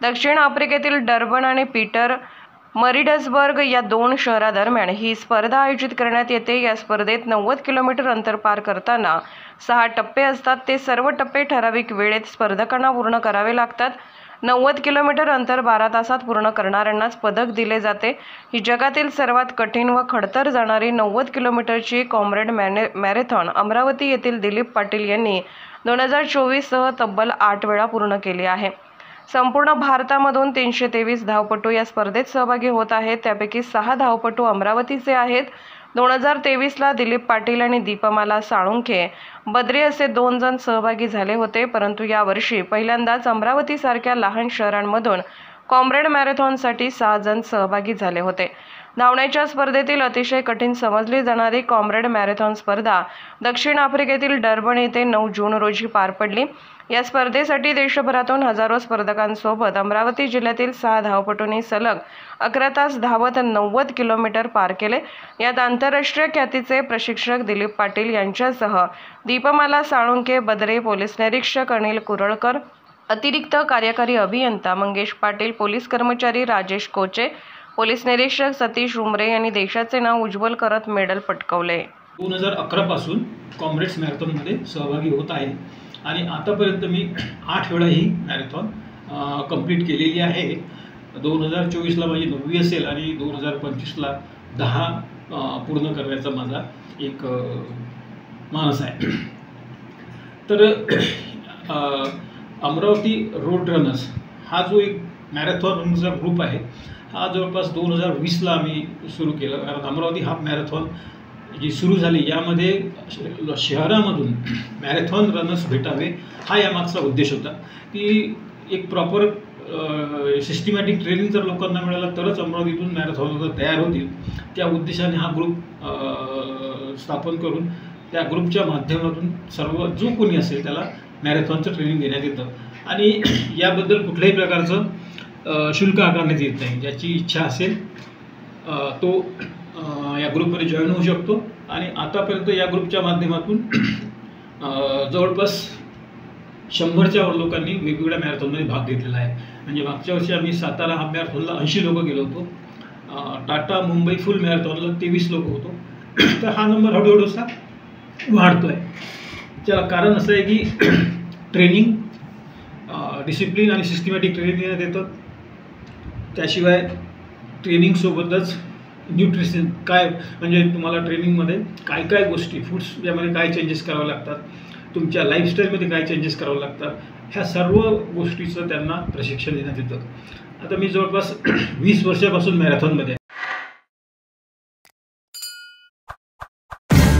दक्षिण आफ्रिकेतील डर्बन आणि पीटर मरिट्झबर्ग या दोन शहरांदरम्यान ही स्पर्धा आयोजित करण्यात येते। या स्पर्धेत 90 किलोमीटर अंतर पार करताना 6 टप्पे असतात। ते सर्व टप्पे ठराविक वेळेत स्पर्धकांना पूर्ण करावे लागतात। 90 किलोमीटर अंतर 12 तासात पूर्ण करणाऱ्यांनाच पदक दिले जाते। ही जगातील सर्वात कठीण व खडतर जाणारी 90 किलोमीटरची कॉम्रेड मॅरेथॉन अमरावती येथील दिलीप पाटील यांनी 2024 सह तब्बल 8 वेळा पूर्ण केली आहे। संपूर्ण भारतामधून 323 धावपटू या स्पर्धेत सहभागी होत आहेत। त्यापैकी 6 धावपटू अमरावतीचे आहेत। 2023ला दिलीप पाटील आणि दीपमाला साळुंखे बद्रे असे 2 जण सहभागी झाले होते, परंतु यावर्षी पहिल्यांदाच अमरावतीसारख्या लहान शहरांमधून कॉम्रेड मॅरेथॉनसाठी 6 जण सहभागी झाले होते। धावण्याच्या स्पर्धेतील अतिशय कठीण समजली जाणारी कॉम्रेड मॅरेथॉन स्पर्धा दक्षिण आफ्रिकेतील डर्बन येथे 9 जून रोजी पार पडली। या स्पर्धेसाठी देशभरातून हजारो स्पर्धकांसोबत अमरावती जिल्ह्यातील 6 धावपटूंनी सलग 11 तास धावत 90 किलोमीटर पार केले। यात आंतरराष्ट्रीय ख्यातीचे प्रशिक्षक दिलीप पाटील यांच्यासह दीपमाला साळुंखे बद्रे, पोलीस निरीक्षक अनिल कुरळकर, अतिरिक्त कार्यकारी अभियंता मंगेश पाटील, पोलीस कर्मचारी राजेश कोचे, पोलीस निरीक्षक सतीश उमरे यांनी देशाचे नाव उज्ज्वल करत मेडल पटकावले। 2011 पासून कॉम्रेड्स मॅरेथॉनमध्ये सहभागी होत आहे आणि आतापर्यंत मी 8 वेळा ही मॅरेथॉन कंप्लीट केलेली आहे। 2024ला माझी 9वी असेल आणि 2025ला 10 पूर्ण करण्याचा माझा एक मानस आहे। तर अमरावती रोड रनर्स हा जो एक मॅरेथॉनचा ग्रुप आहे, हा जवळपास 2020ला आम्ही सुरू केला। कारण अमरावती हाफ मॅरेथॉन जी सुरू झाली यामध्ये शहरामधून मॅरेथॉन रनर्स भेटावे हा यामागचा उद्देश होता की एक प्रॉपर सिस्टमॅटिक ट्रेनिंग जर लोकांना मिळालं तरच अमरावतीतून मॅरेथॉन तयार होतील। त्या उद्देशाने हा ग्रुप स्थापन करून त्या ग्रुपच्या माध्यमातून सर्व जो कोणी असेल त्याला मॅरेथॉनचं ट्रेनिंग देण्यात येतं आणि याबद्दल कुठल्याही प्रकारचं शुल्क आकारण्यात येत नाही। ज्याची इच्छा असेल तो या ग्रुपमध्ये जॉईन होऊ शकतो आणि आतापर्यंत या ग्रुपच्या माध्यमातून जवळपास 100च्या वर लोकांनी वेगवेगळ्या मॅरेथॉनमध्ये भाग घेतलेला आहे। म्हणजे मागच्या वर्षी आम्ही सातारा हाफ मॅरेथॉनला 80 लोक गेलो होतो, टाटा मुंबई फुल मॅरेथॉनला 23 लोक होतो। तर हा नंबर हळूहळू असा वाढतो आहे। त्याला कारण असं आहे की ट्रेनिंग, डिसिप्लिन आणि सिस्टमॅटिक ट्रेनिंग देण्यात येतं। त्याशिवाय ट्रेनिंगसोबतच न्यूट्रिशन काय म्हणजे तुम्हाला ट्रेनिंगमध्ये काय काय गोष्टी, फूड्स यामध्ये काय चेंजेस करावे लागतात, तुमच्या लाईफस्टाईलमध्ये काय चेंजेस करावे लागतात, ह्या सर्व गोष्टीचं त्यांना प्रशिक्षण देण्यात येतं। आता मी जवळपास 20 वर्षापासून मॅरेथॉनमध्ये आहे।